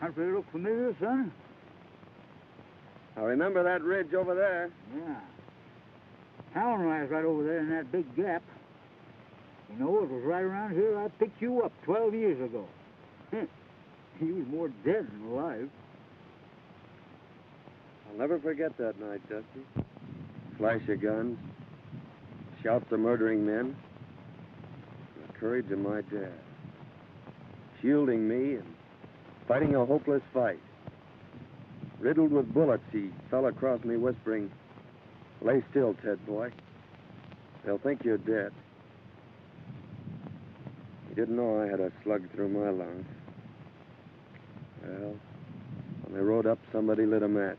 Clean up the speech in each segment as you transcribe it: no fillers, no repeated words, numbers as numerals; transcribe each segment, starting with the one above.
country look familiar, son? I remember that ridge over there. Yeah. Town lies right over there in that big gap. You know, it was right around here I picked you up 12 years ago. You was more dead than alive. I'll never forget that night, Dusty. Flash of guns, shouts of murdering men, and the courage of my dad. Shielding me and fighting a hopeless fight. Riddled with bullets, he fell across me whispering, "Lay still, Ted boy. They'll think you're dead." He didn't know I had a slug through my lungs. Well, when they rode up, somebody lit a match.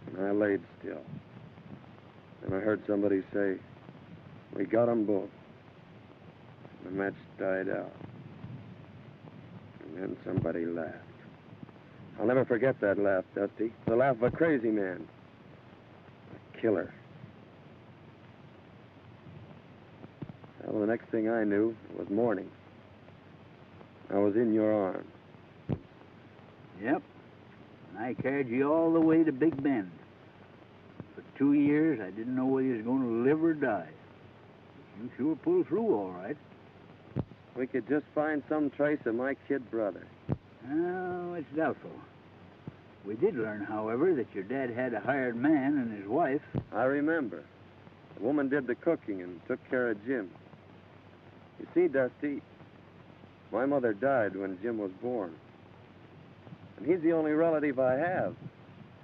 And I laid still. And I heard somebody say, "We got 'em both." And the match died out. And then somebody laughed. I'll never forget that laugh, Dusty. The laugh of a crazy man. A killer. Well, the next thing I knew, it was morning. I was in your arms. Yep. And I carried you all the way to Big Bend. For 2 years, I didn't know whether you was going to live or die. But you sure pulled through all right. We could just find some trace of my kid brother. Oh, it's doubtful. We did learn, however, that your dad had a hired man and his wife. I remember. The woman did the cooking and took care of Jim. You see, Dusty, my mother died when Jim was born. And he's the only relative I have,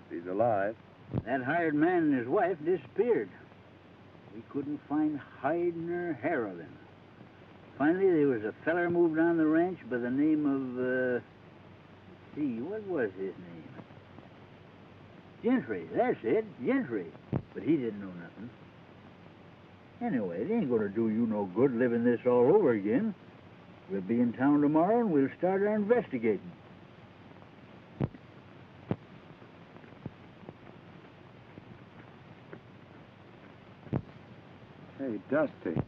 if he's alive. That hired man and his wife disappeared. We couldn't find hide nor hair of him. Finally, there was a feller moved on the ranch by the name of, what was his name? Gentry, that's it, Gentry. But he didn't know nothing. Anyway, it ain't gonna do you no good living this all over again. We'll be in town tomorrow and we'll start our investigating. Hey, Dusty.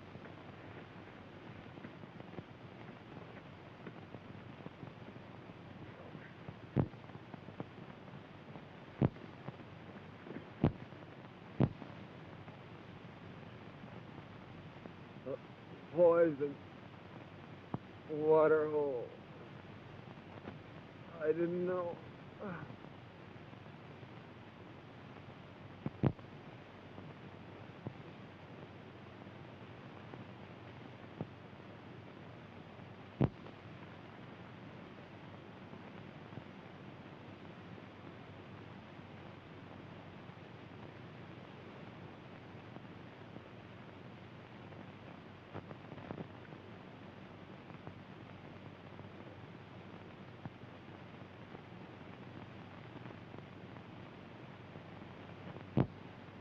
Poison. Water hole. I didn't know.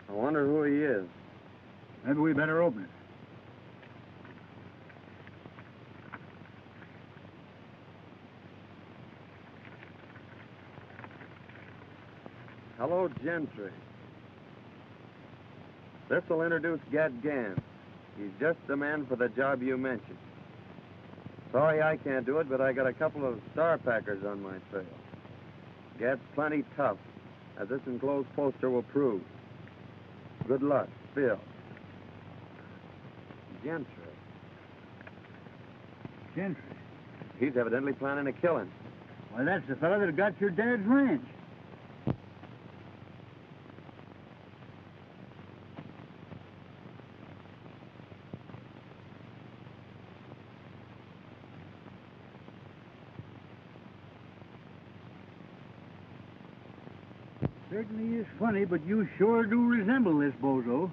I wonder who he is. Maybe we better open it. Hello, Gentry. This'll introduce Gat Ganns. He's just the man for the job you mentioned. Sorry I can't do it, but I got a couple of star packers on my trail. Gat's plenty tough, as this enclosed poster will prove. Good luck, Phil. Gentry. Gentry? He's evidently planning a killing. Why, that's the fellow that got your dad's ranch. Certainly is funny, but you sure do resemble this bozo.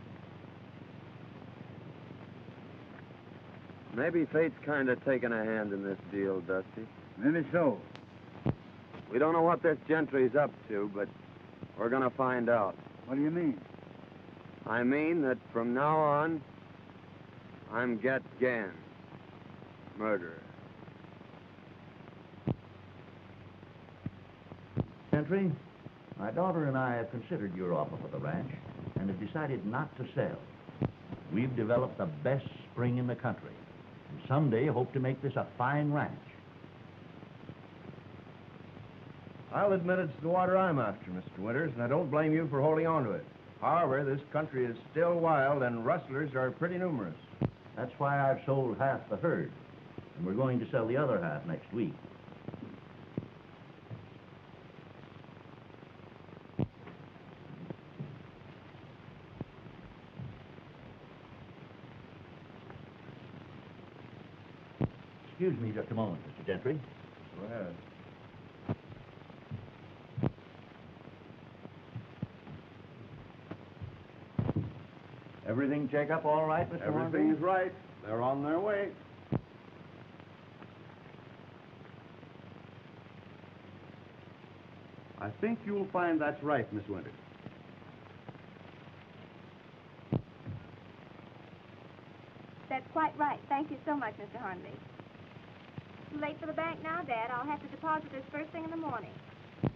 Maybe fate's kind of taking a hand in this deal, Dusty. Maybe so. We don't know what this Gentry's up to, but we're gonna find out. What do you mean? I mean that from now on, I'm Gat Ganns, murderer. Gentry, my daughter and I have considered your offer for the ranch and have decided not to sell. We've developed the best spring in the country, and someday hope to make this a fine ranch. I'll admit it's the water I'm after, Mr. Winters, and I don't blame you for holding on to it. However, this country is still wild, and rustlers are pretty numerous. That's why I've sold half the herd, and we're going to sell the other half next week. Excuse me just a moment, Mr. Gentry. Go ahead. Everything check up all right, Mr. Everything's right. They're on their way. I think you'll find that's right, Miss Winters. That's quite right. Thank you so much, Mr. Hornby. Too late for the bank now, Dad. I'll have to deposit this first thing in the morning.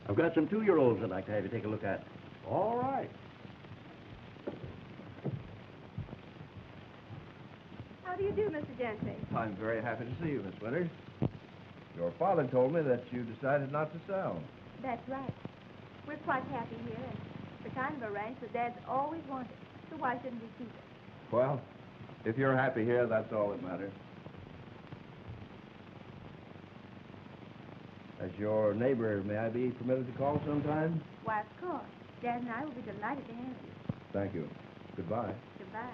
I've got some 2-year-olds I'd like to have you take a look at. All right. How do you do, Mr. Gentry? I'm very happy to see you, Miss Winters. Your father told me that you decided not to sell. That's right. We're quite happy here, and it's the kind of a ranch that Dad's always wanted. So why shouldn't we keep it? Well, if you're happy here, that's all that matters. As your neighbor, may I be permitted to call sometime? Why, of course. Dad and I will be delighted to have you. Thank you. Goodbye. Goodbye.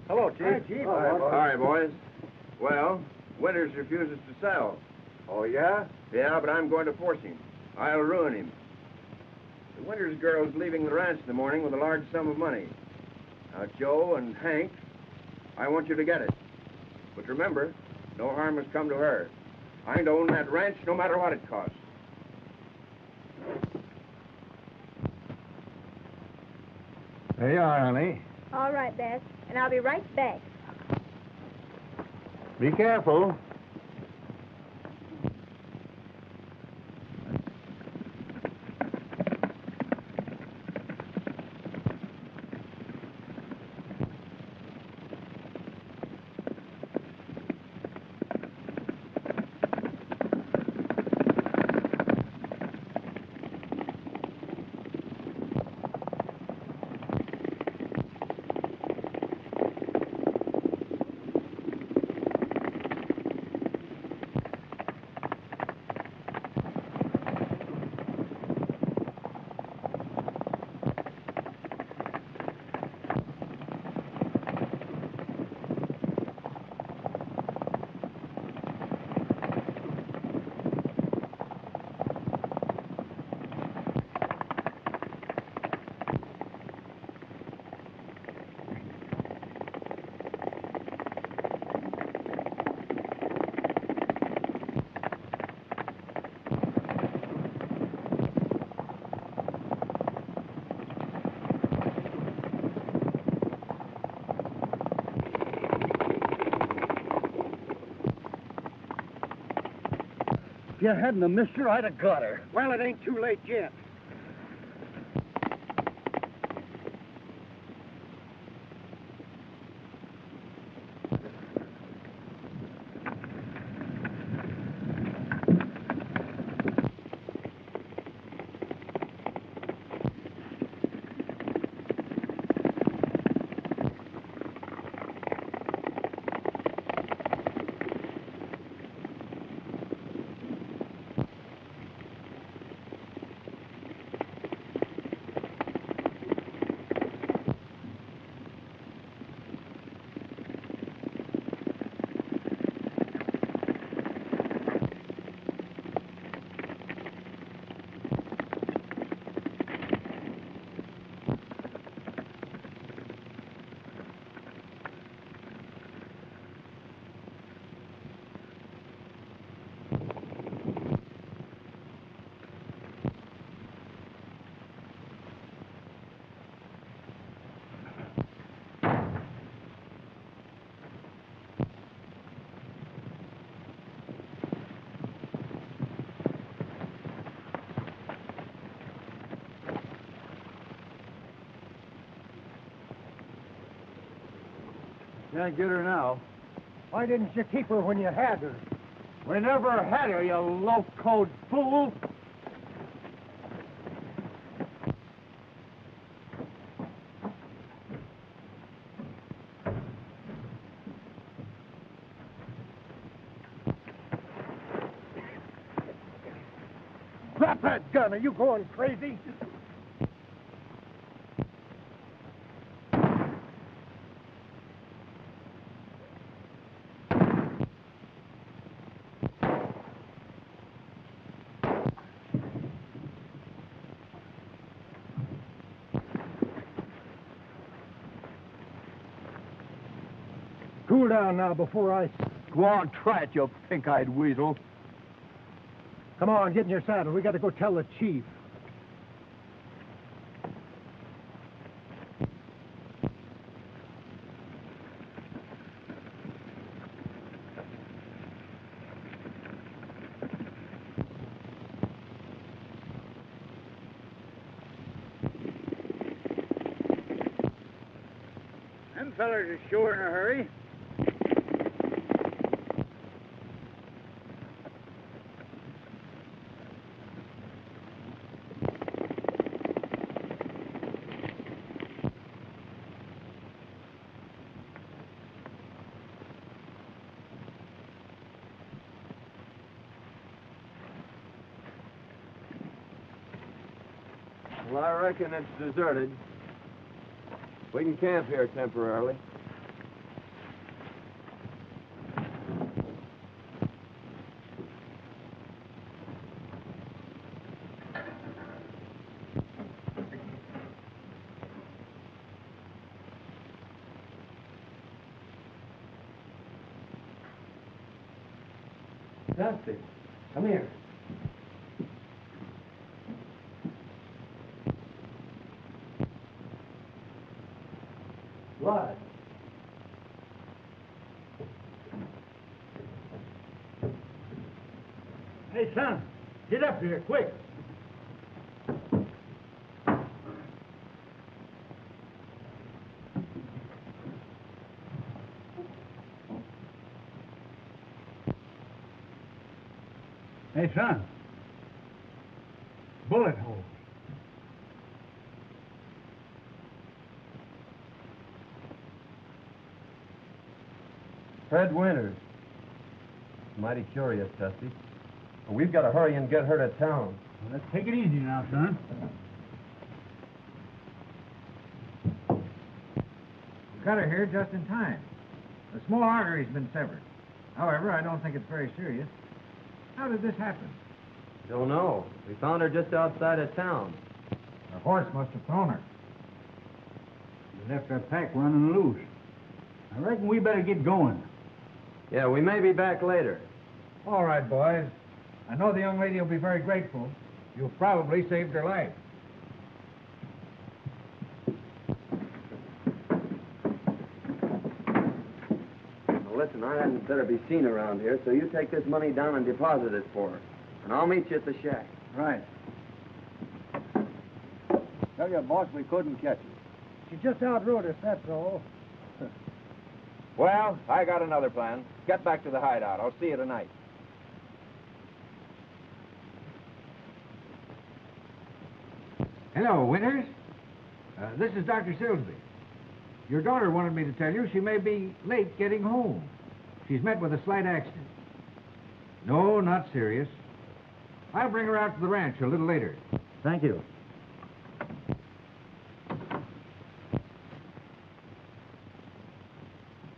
Hello, Chief. Hi, Chief. Hi, boys. Well, Winters refuses to sell. Oh, yeah? Yeah, but I'm going to force him. I'll ruin him. The Winters girl's leaving the ranch in the morning with a large sum of money. Now, Joe and Hank, I want you to get it. But remember, no harm has come to her. I'm to own that ranch no matter what it costs. There you are, honey. All right, Dad. And I'll be right back. Be careful. If you hadn't have missed her, I'd have got her. Well, it ain't too late yet. Can't get her now. Why didn't you keep her when you had her? We never had her, you low-code fool. Drop that gun. Are you going crazy? Cool down now before I... Go on, try it, you pink-eyed weasel. Come on, get in your saddle. We got to go tell the chief. Them fellers are sure in a hurry. Well, I reckon it's deserted. We can camp here temporarily. Dusty, come here. Blood. Hey, son, get up here, quick. Hey, son. Bullet hole. Fred Winters. Mighty curious, Dusty. But we've got to hurry and get her to town. Well, let's take it easy now, son. We got her here just in time. The small artery's been severed. However, I don't think it's very serious. How did this happen? Don't know. We found her just outside of town. Her horse must have thrown her. We left our pack running loose. I reckon we better get going. Yeah, we may be back later. All right, boys. I know the young lady will be very grateful. You've probably saved her life. Now, listen, I hadn't better be seen around here, so you take this money down and deposit it for her. And I'll meet you at the shack. Right. Tell you, boss, we couldn't catch her. She just outrode us, that's all. Well, I got another plan. Get back to the hideout. I'll see you tonight. Hello, Winters. This is Dr. Silsby. Your daughter wanted me to tell you she may be late getting home. She's met with a slight accident. No, not serious. I'll bring her out to the ranch a little later. Thank you.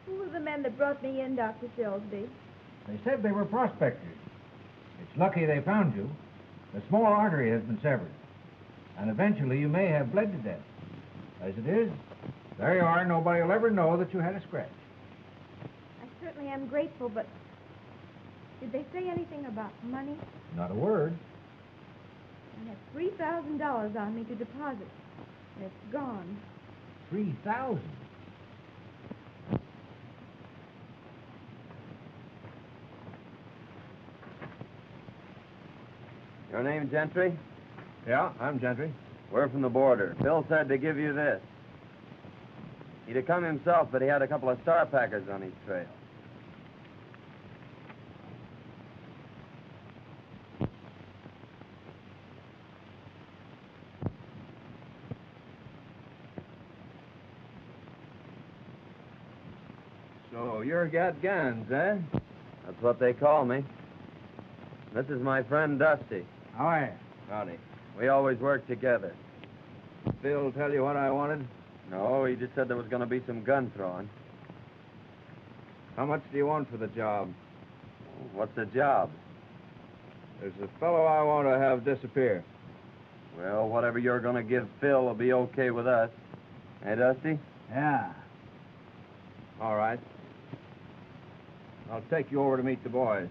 Who were the men that brought me in, Dr. Silsby? They said they were prospectors. It's lucky they found you. The small artery has been severed. And eventually you may have bled to death. As it is, there you are. Nobody will ever know that you had a scratch. I certainly am grateful, but did they say anything about money? Not a word. I had $3,000 on me to deposit, and it's gone. 3,000. Your name, Gentry? Yeah, I'm Gentry. We're from the border. Bill said to give you this. He'd have come himself, but he had a couple of star packers on his trail. So you're Gat Ganns, eh? That's what they call me. This is my friend Dusty. How are you? Howdy. We always work together. Phil tell you what I wanted? No, he just said there was going to be some gun throwing. How much do you want for the job? What's the job? There's a fellow I want to have disappear. Well, whatever you're going to give Phil will be okay with us. Hey, Dusty? Yeah. All right. I'll take you over to meet the boys.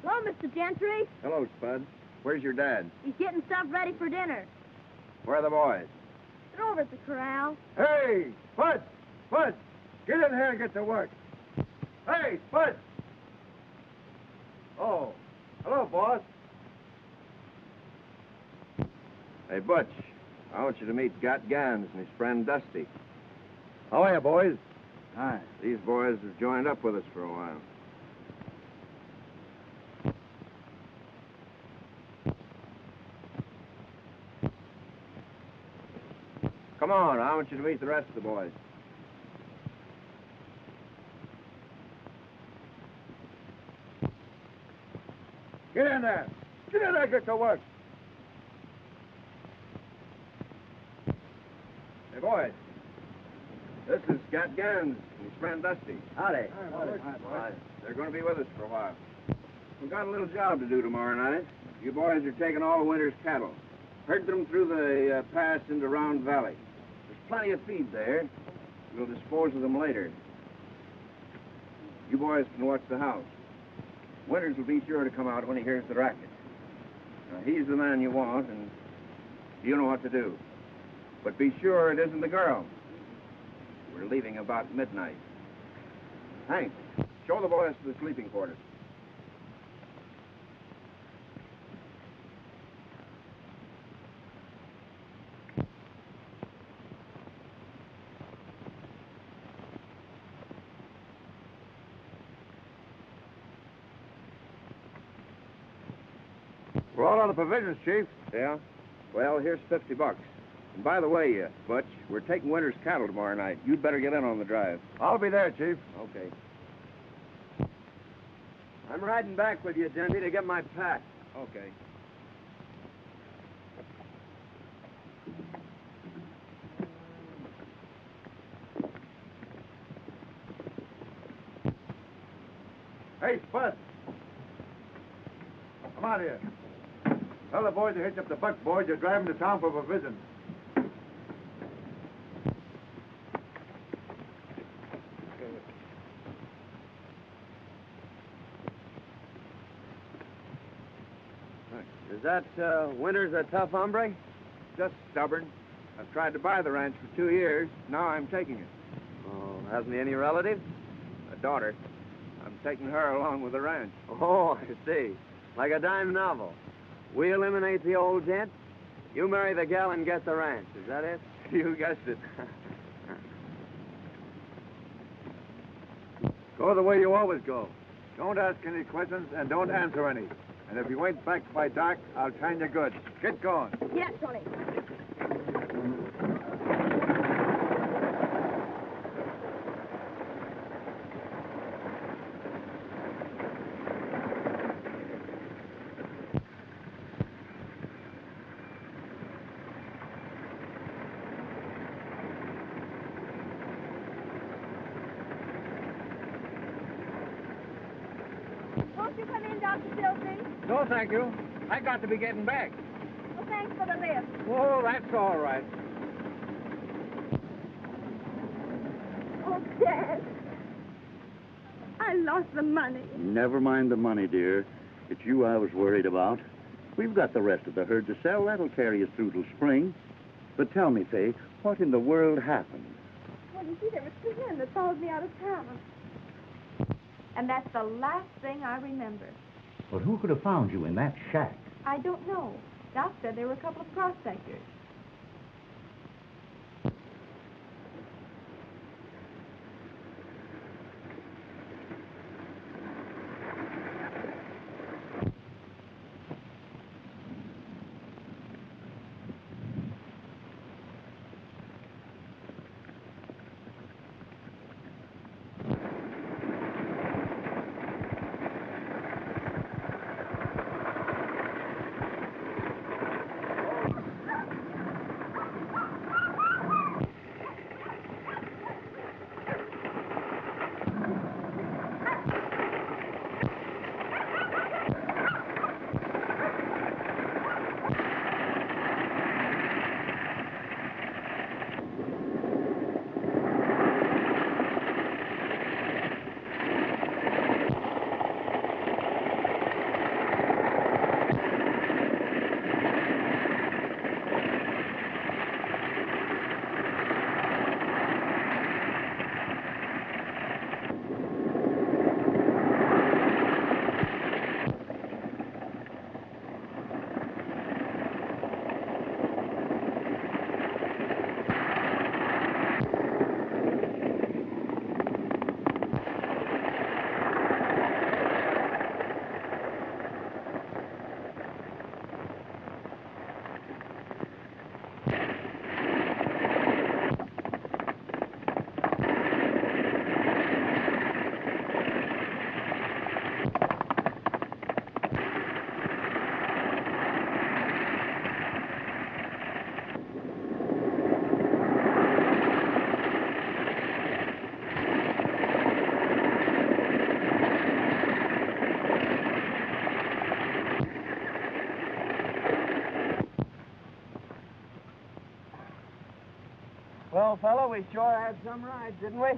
Hello, Mr. Gentry. Hello, Spud. Where's your dad? He's getting stuff ready for dinner. Where are the boys? They're over at the corral. Hey, Spud! Spud! Get in here and get to work. Hey, Spud! Oh, hello, boss. Hey, Butch, I want you to meet Gat Ganns and his friend Dusty. How are you, boys? Hi. These boys have joined up with us for a while. Come on, I want you to meet the rest of the boys. Get in there! Get in there, get to work! Hey, boys. This is Gat Ganns and his friend Dusty. Howdy. Hi. They're going to be with us for a while. We've got a little job to do tomorrow night. You boys are taking all the winter's cattle. Herd them through the pass into Round Valley. There's plenty of feed there. We'll dispose of them later. You boys can watch the house. Winters will be sure to come out when he hears the racket. Now, he's the man you want, and you know what to do. But be sure it isn't the girl. We're leaving about midnight. Hank, show the boys to the sleeping quarters. We're all out of provisions, Chief. Yeah? Well, here's $50. And by the way, Butch, we're taking Winter's cattle tomorrow night. You'd better get in on the drive. I'll be there, Chief. Okay. I'm riding back with you, Denby, to get my pack. Okay. Hey, Spud. Come out here. Tell the boys to hitch up the buck boys. You're driving to town for provisions. Is that Winters a tough hombre? Just stubborn. I've tried to buy the ranch for 2 years. Now I'm taking it. Oh, hasn't he any relatives? A daughter. I'm taking her along with the ranch. Oh, I see. Like a dime novel. We eliminate the old gent. You marry the gal and get the ranch. Is that it? You guessed it. Go the way you always go. Don't ask any questions and don't answer any. And if you ain't back by dark, I'll shine you good. Get going. Yes, Tony. Won't you come in, Dr. Silsby? No, thank you. I got to be getting back. Well, thanks for the lift. Oh, that's all right. Oh, Dad, I lost the money. Never mind the money, dear. It's you I was worried about. We've got the rest of the herd to sell. That'll carry us through till spring. But tell me, Faye, what in the world happened? Well, you see, there were two men that followed me out of town. And that's the last thing I remember. But who could have found you in that shack? I don't know. Doc said there were a couple of prospectors. Well, fella, we sure had some rides, didn't we?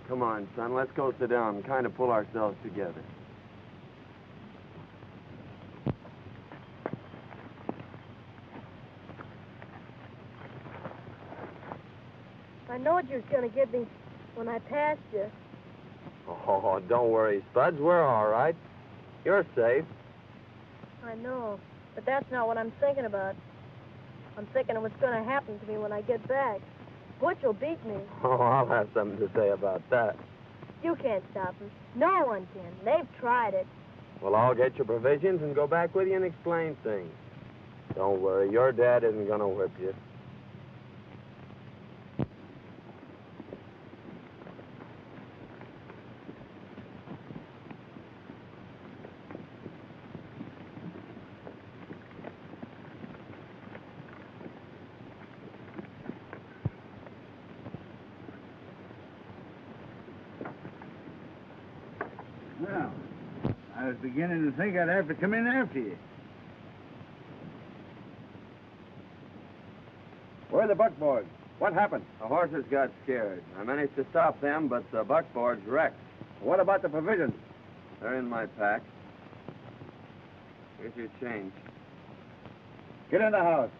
Come on, son, let's go sit down and kind of pull ourselves together. I knowed you was going to get me when I passed you. Oh, don't worry, Spuds. We're all right. You're safe. I know, but that's not what I'm thinking about. I'm thinking of what's going to happen to me when I get back. Butch will beat me. Oh, I'll have something to say about that. You can't stop him. No one can. They've tried it. Well, I'll get your provisions and go back with you and explain things. Don't worry, your dad isn't going to whip you. Well, I was beginning to think I'd have to come in after you. Where are the buckboards? What happened? The horses got scared. I managed to stop them, but the buckboard's wrecked. What about the provisions? They're in my pack. Here's your change. Get in the house.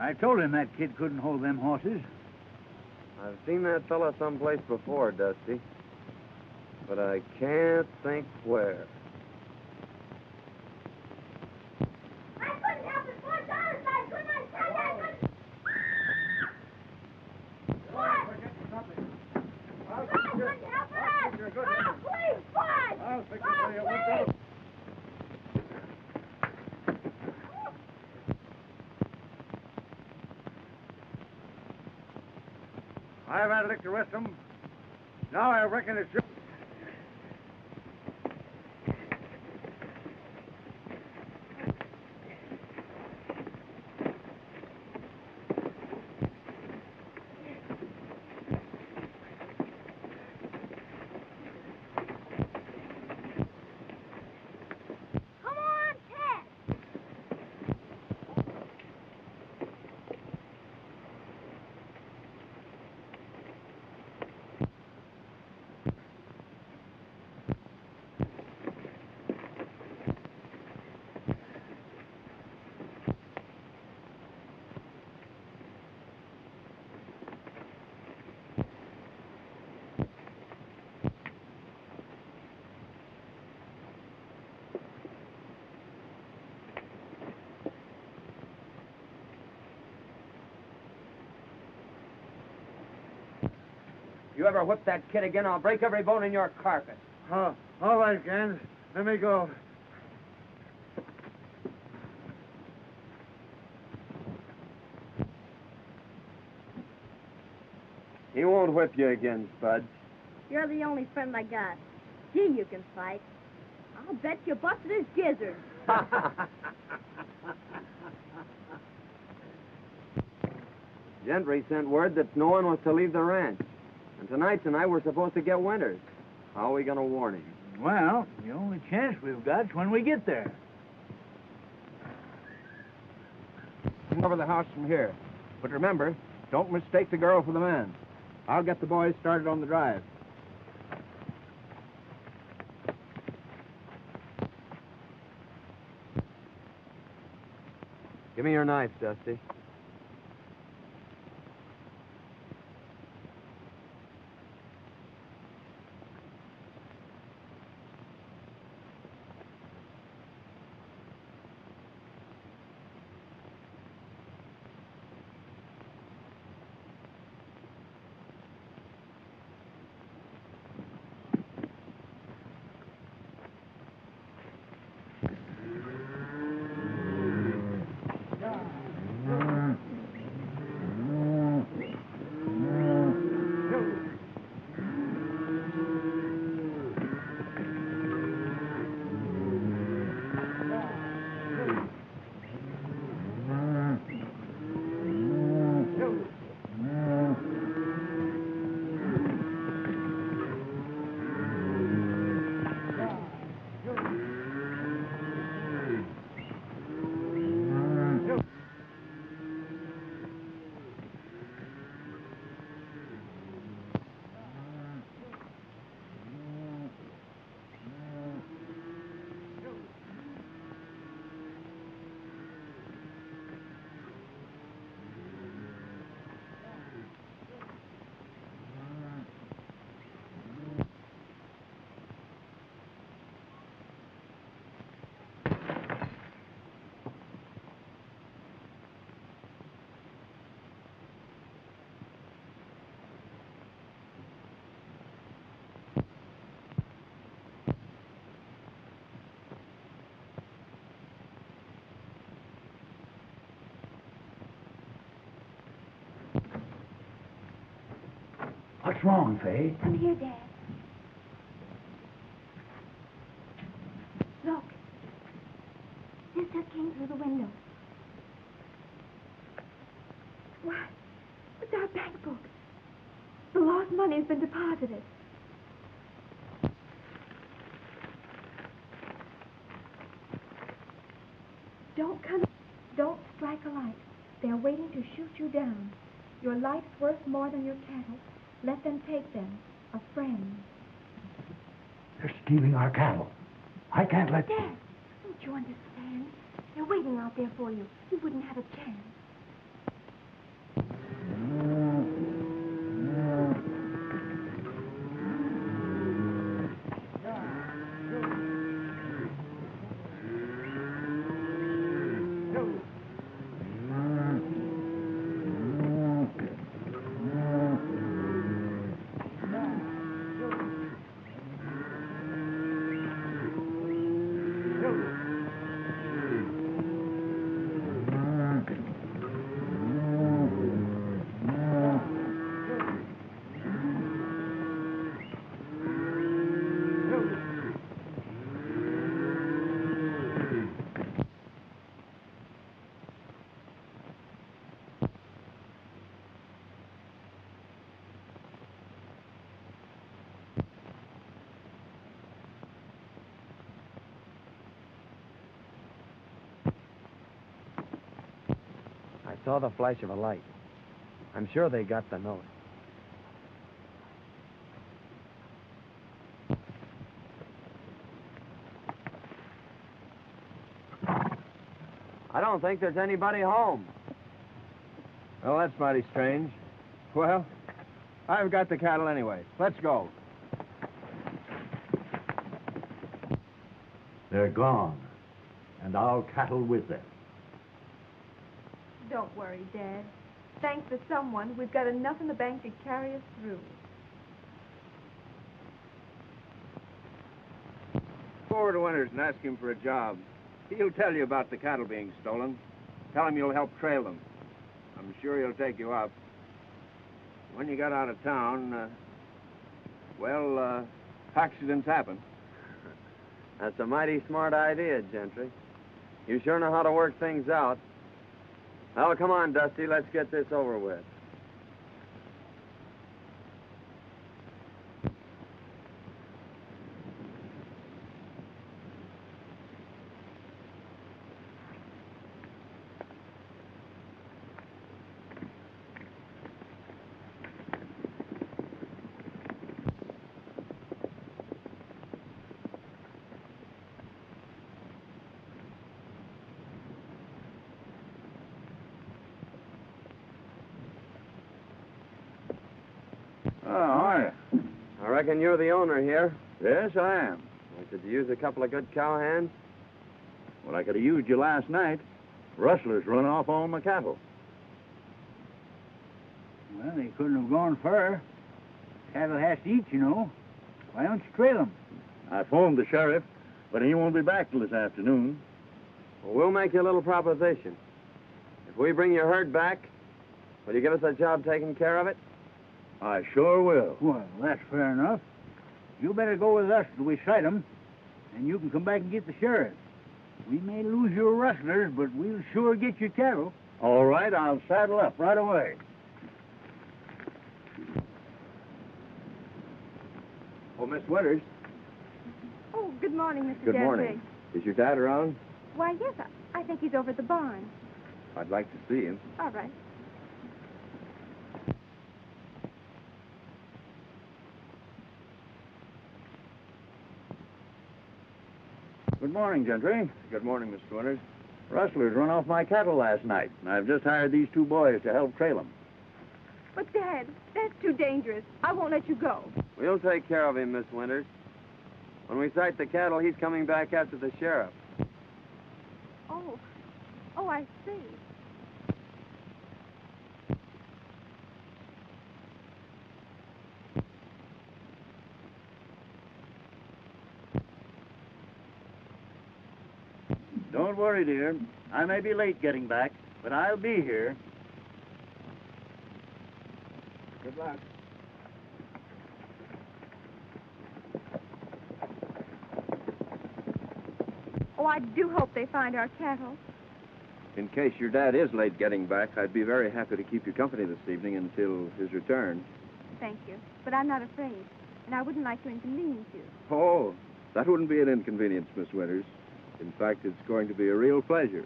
I told him that kid couldn't hold them horses. I've seen that fella someplace before, Dusty. But I can't think where. I couldn't help it, Butch. Honest, I couldn't. I said I couldn't. Butch! I couldn't help it. Oh, please, Butch! I'll fix it Oh, for you. Watch please! out. I've had a lick to rest them. Now I reckon it's your... You ever whip that kid again, I'll break every bone in your carcass. Oh, all right, Gans. Let me go. He won't whip you again, Spud. You're the only friend I got. Gee, you can fight. I'll bet you busted his gizzard. Gentry sent word that no one was to leave the ranch. And tonight we're supposed to get Winters. How are we going to warn him? Well, the only chance we've got is when we get there. Come over the house from here. But remember, don't mistake the girl for the man. I'll get the boys started on the drive. Give me your knife, Dusty. What's wrong, Faye? Come here, Dad. Look. This just came through the window. What? It's our bank book. The lost money's been deposited. Don't come. Don't strike a light. They're waiting to shoot you down. Your life's worth more than your cattle. Let them take them. A friend. They're stealing our cattle. I can't let... Dad, don't you understand? They're waiting out there for you. You wouldn't have a chance. I saw the flash of a light. I'm sure they got the note. I don't think there's anybody home. Well, that's mighty strange. Well, I've got the cattle anyway. Let's go. They're gone, and our cattle with them. Don't worry, Dad. Thanks to someone, we've got enough in the bank to carry us through. Go over to Winters and ask him for a job. He'll tell you about the cattle being stolen. Tell him you'll help trail them. I'm sure he'll take you up. When you got out of town, accidents happen. That's a mighty smart idea, Gentry. You sure know how to work things out. Well, come on, Dusty. Let's get this over with. Oh, hi. I reckon you're the owner here. Yes, I am. Well, could you use a couple of good cowhands? Well, I could have used you last night. Rustlers run off all my cattle. Well, they couldn't have gone far. Cattle has to eat, you know. Why don't you trail them? I phoned the sheriff, but he won't be back till this afternoon. Well, we'll make you a little proposition. If we bring your herd back, will you give us a job taking care of it? I sure will. Well, that's fair enough. You better go with us till we sight 'em, and you can come back and get the sheriff. We may lose your rustlers, but we'll sure get your cattle. All right, I'll saddle up right away. Oh, Miss Winters. Oh, good morning, Mr. Good Gentry. morning. Is your dad around? Why, yes, I think he's over at the barn. I'd like to see him. All right. Good morning, Gentry. Good morning, Mr. Winters. Rustlers run off my cattle last night, and I've just hired these two boys to help trail them. But, Dad, that's too dangerous. I won't let you go. We'll take care of him, Miss Winters. When we sight the cattle, he's coming back after the sheriff. Oh, I see. Don't worry, dear. I may be late getting back, but I'll be here. Good luck. Oh, I do hope they find our cattle. In case your dad is late getting back, I'd be very happy to keep you company this evening until his return. Thank you. But I'm not afraid, and I wouldn't like to inconvenience you. Oh, that wouldn't be an inconvenience, Miss Winters. In fact, it's going to be a real pleasure.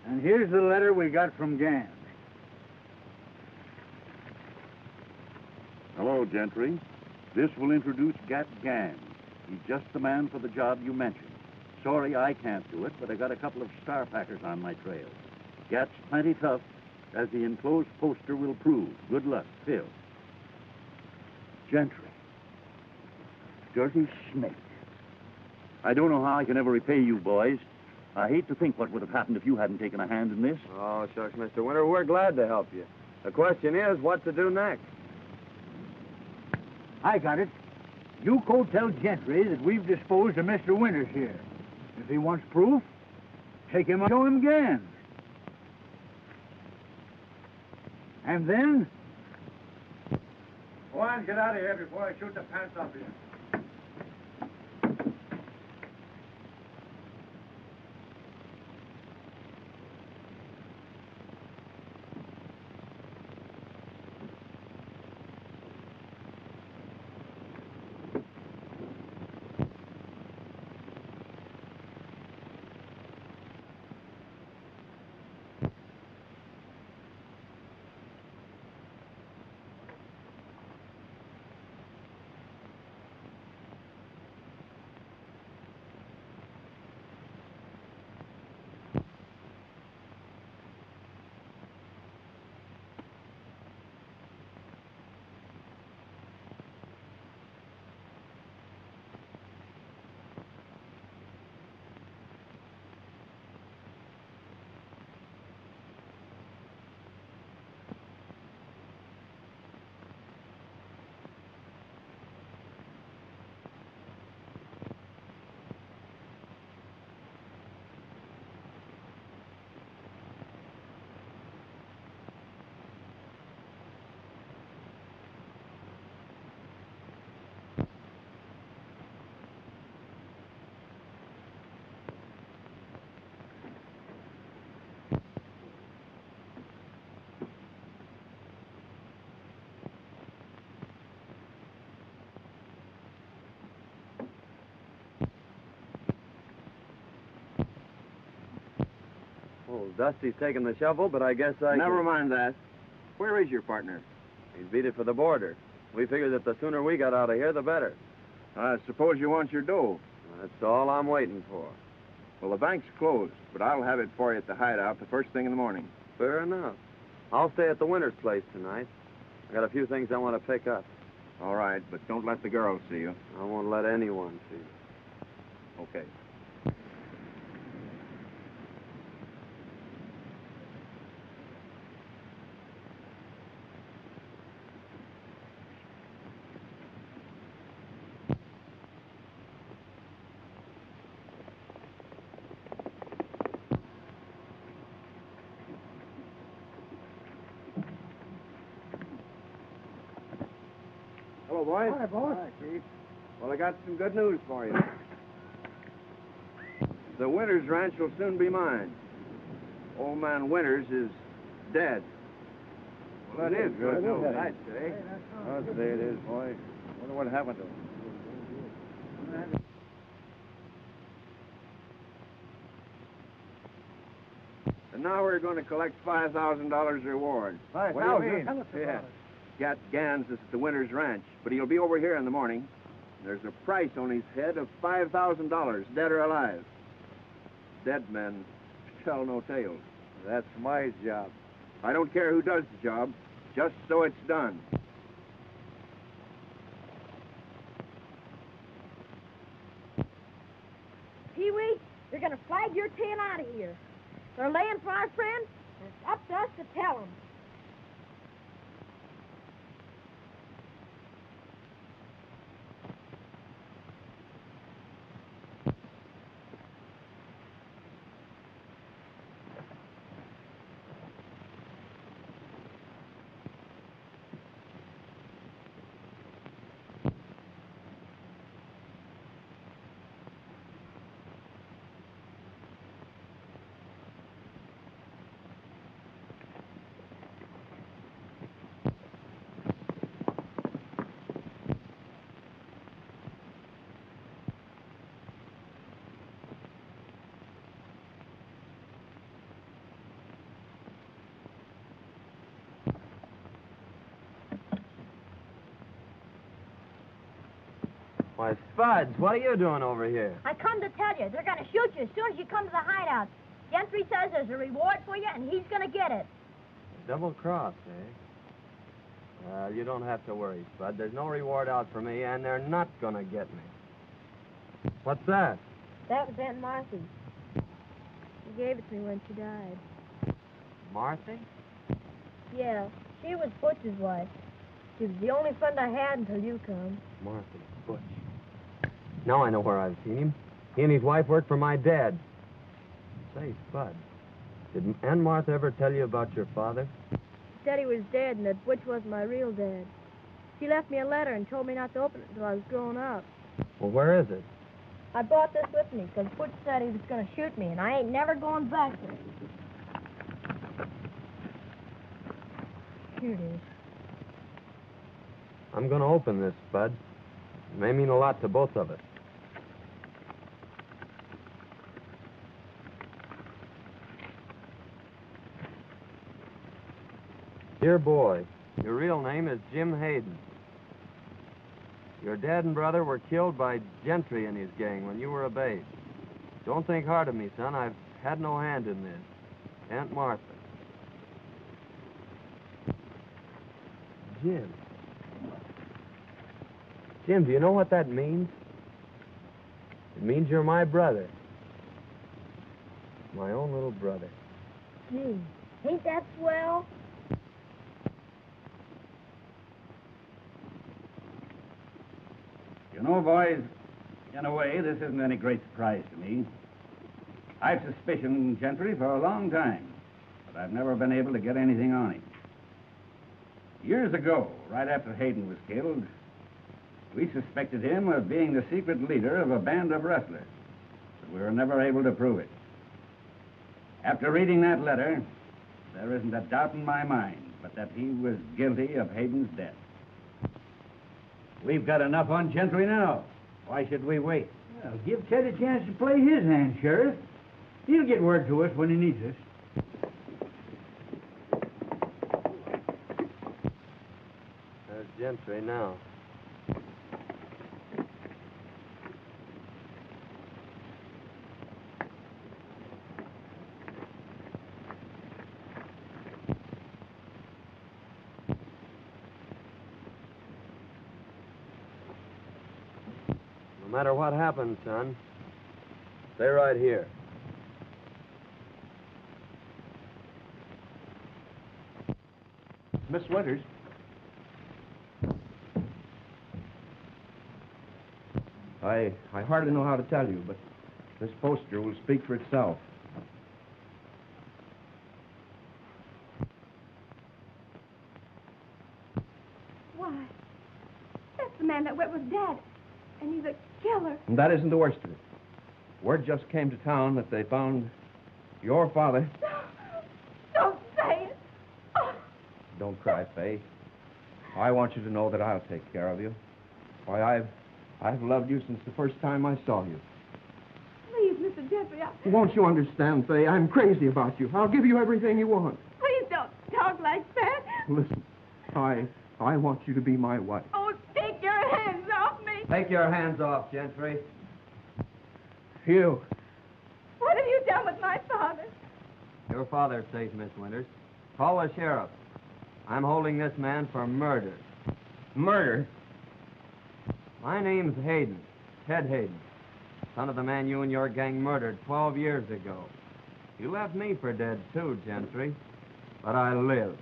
And here's the letter we got from Ganns. Hello, Gentry. This will introduce Gat Ganns. He's just the man for the job you mentioned. Sorry I can't do it, but I got a couple of star packers on my trail. Gat's plenty tough, as the enclosed poster will prove. Good luck, Phil. Gentry. Dirty snake. I don't know how I can ever repay you, boys. I hate to think what would have happened if you hadn't taken a hand in this. Oh, shucks, Mr. Winter, we're glad to help you. The question is, what to do next? I got it. You go tell Gentry that we've disposed of Mr. Winters here. If he wants proof, take him and show him Ganns. And then... Go on, get out of here before I shoot the pants off you. Oh, Dusty's taking the shovel, but I guess Never mind that. Where is your partner? He's beat it for the border. We figured that the sooner we got out of here, the better. I suppose you want your dough. That's all I'm waiting for. Well, the bank's closed, but I'll have it for you at the hideout the first thing in the morning. Fair enough. I'll stay at the Winter's place tonight. I got a few things I want to pick up. All right, but don't let the girls see you. I won't let anyone see you. Okay. Hello, boys. Hi, boss. Hi, Chief. Well, I got some good news for you. The Winters ranch will soon be mine. Old man Winters is dead. Well, that is good news. I'd say. I'll say it is, boy. Wonder what happened to him. And now we're going to collect $5,000 reward. What do you mean? Yeah. Gat Ganns is at the Winters Ranch, but he'll be over here in the morning. There's a price on his head of $5,000, dead or alive. Dead men tell no tales. That's my job. I don't care who does the job, just so it's done. Pee-wee, you're going to flag your tail out of here. They're laying for our friend, and it's up to us to tell them. Why, Spuds, what are you doing over here? I come to tell you, they're going to shoot you as soon as you come to the hideout. Gentry says there's a reward for you, and he's going to get it. Double cross, eh? Well, you don't have to worry, Spud. There's no reward out for me, and they're not gonna get me. What's that? That was Aunt Marthy. She gave it to me when she died. Marthy? Yeah, she was Butch's wife. She was the only friend I had until you come. Marthy, Butch. Now I know where I've seen him. He and his wife worked for my dad. Say, Spud, did Aunt Martha ever tell you about your father? She said he was dead and that Butch wasn't my real dad. She left me a letter and told me not to open it until I was grown up. Well, where is it? I brought this with me because Butch said he was going to shoot me, and I ain't never going back there. Here it is. I'm going to open this, Spud. It may mean a lot to both of us. Dear boy, your real name is Jim Hayden. Your dad and brother were killed by Gentry and his gang when you were a babe. Don't think hard of me, son. I've had no hand in this. Aunt Martha. Jim. Jim, do you know what that means? It means you're my brother. My own little brother. Gee, ain't that swell? You know, boys, in a way, this isn't any great surprise to me. I've suspicioned Gentry for a long time, but I've never been able to get anything on him. Years ago, right after Hayden was killed, we suspected him of being the secret leader of a band of rustlers, but we were never able to prove it. After reading that letter, there isn't a doubt in my mind but that he was guilty of Hayden's death. We've got enough on Gentry now. Why should we wait? Well, give Ted a chance to play his hand, Sheriff. He'll get word to us when he needs us. Gentry now. No matter what happens, son, stay right here. Miss Winters. I hardly know how to tell you, but this poster will speak for itself. Why, that's the man that went with Dad, and he's a killer. And that isn't the worst of it. Word just came to town that they found your father. Don't say it. Oh. Don't cry, Fay. I want you to know that I'll take care of you. Why, I've loved you since the first time I saw you. Please, Mr. Gentry, Won't you understand, Fay? I'm crazy about you. I'll give you everything you want. please don't talk like that. Listen, I want you to be my wife. Oh, take your hands off me. Take your hands off, Gentry. You. What have you done with my father? Your father's safe, Miss Winters. Call the sheriff. I'm holding this man for murder. Murder? My name's Hayden, Ted Hayden, son of the man you and your gang murdered 12 years ago. You left me for dead, too, Gentry. But I live.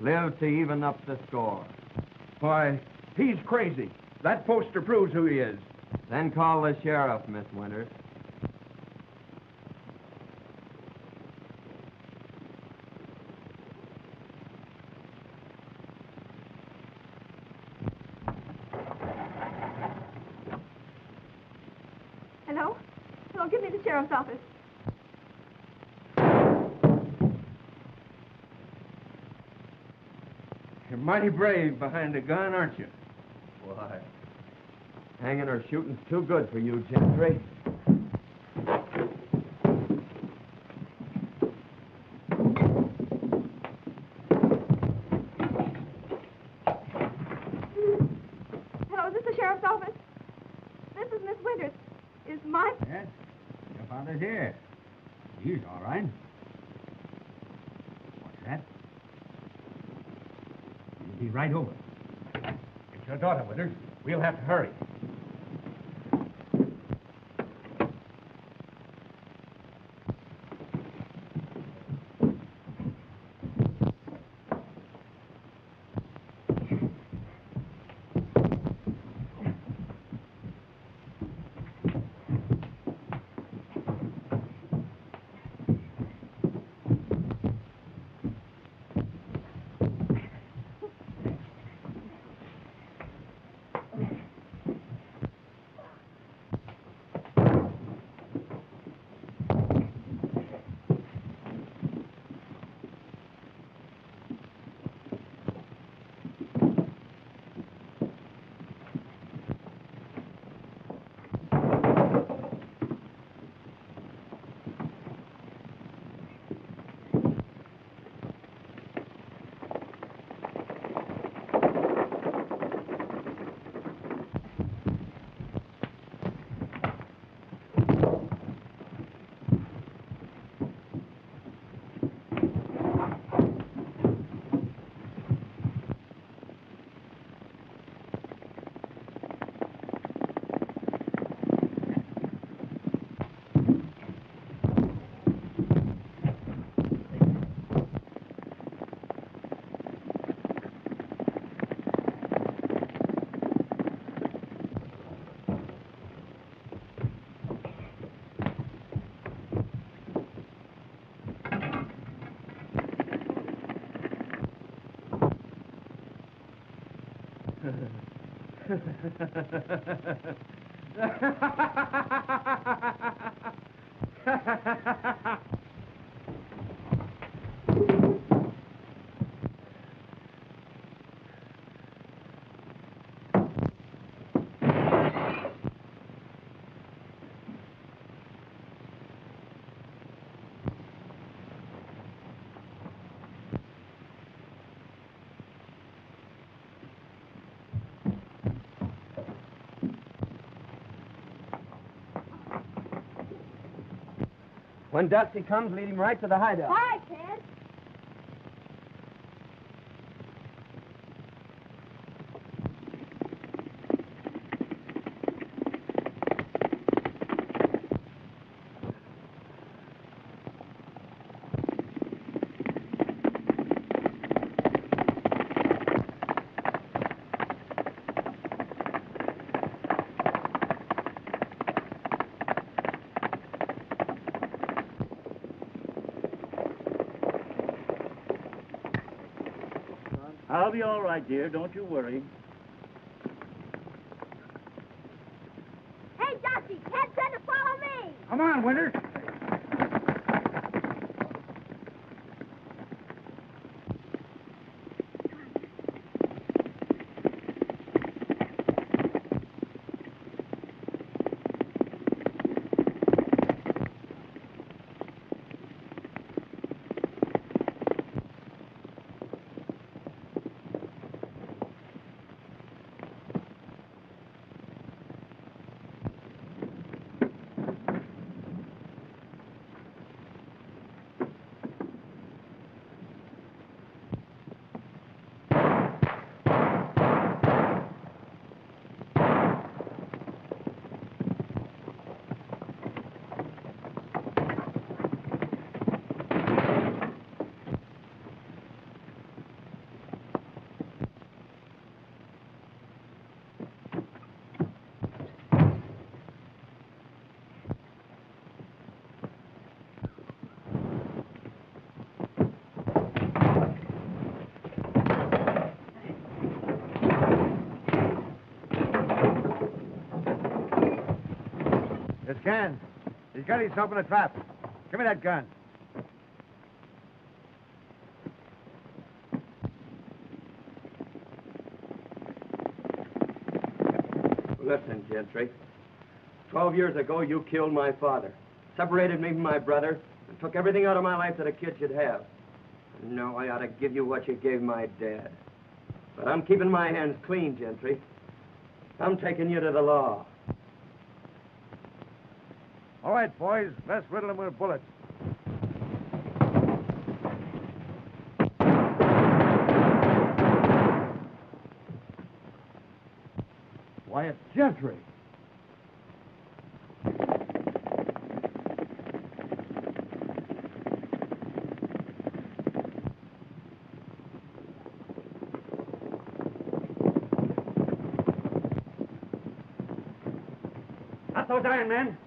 Live to even up the score. Why, he's crazy. That poster proves who he is. Then call the sheriff, Miss Winters. Hello? Hello, give me the sheriff's office. You're mighty brave behind a gun, aren't you? Why, hanging or shooting's too good for you, Gentry. Hello, is this the sheriff's office? This is Miss Winters. Is my... Yes, your father's here. He's all right. What's that? He'll be right over. It's your daughter, Withers. We'll have to hurry. When Dusty comes, lead him right to the hideout. All right, Ted. I'll be all right, dear. Don't you worry. Hey, Dusty, Ted said to follow me. Come on, Winter. It's Ganns. He's got himself in a trap. Give me that gun. Listen, Gentry. 12 years ago, you killed my father, separated me from my brother, and took everything out of my life that a kid should have. No, I ought to give you what you gave my dad. But I'm keeping my hands clean, Gentry. I'm taking you to the law. All right, boys, let's riddle him with bullets. Why, it's Gentry. Not those iron men.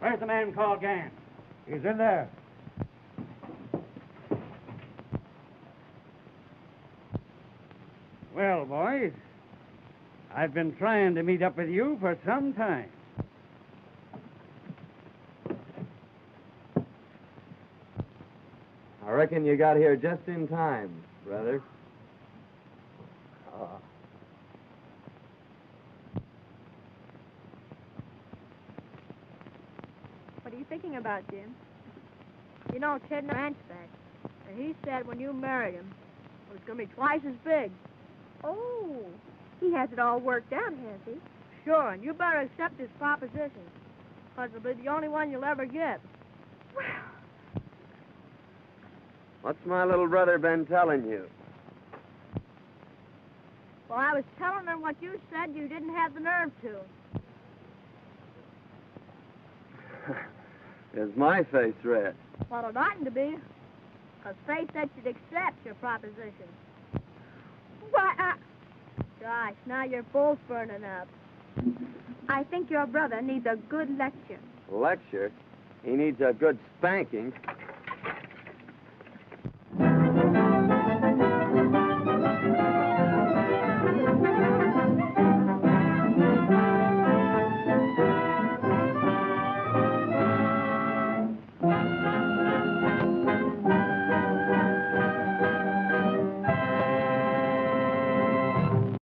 Where's the man called Ganns? He's in there. Well, boys, I've been trying to meet up with you for some time. I reckon you got here just in time, brother. What are you thinking about, Jim? You know, Ted ranch back, and he said when you married him, it was going to be twice as big. Oh, he has it all worked out, has he? Sure, and you better accept his proposition, because it'll be the only one you'll ever get. What's my little brother been telling you? Well, I was telling him what you said you didn't have the nerve to. Is my face red? Well, it oughtn't to be, because Faith said she'd accept your proposition. Why, Gosh, now you're both burning up. I think your brother needs a good lecture. Lecture? He needs a good spanking.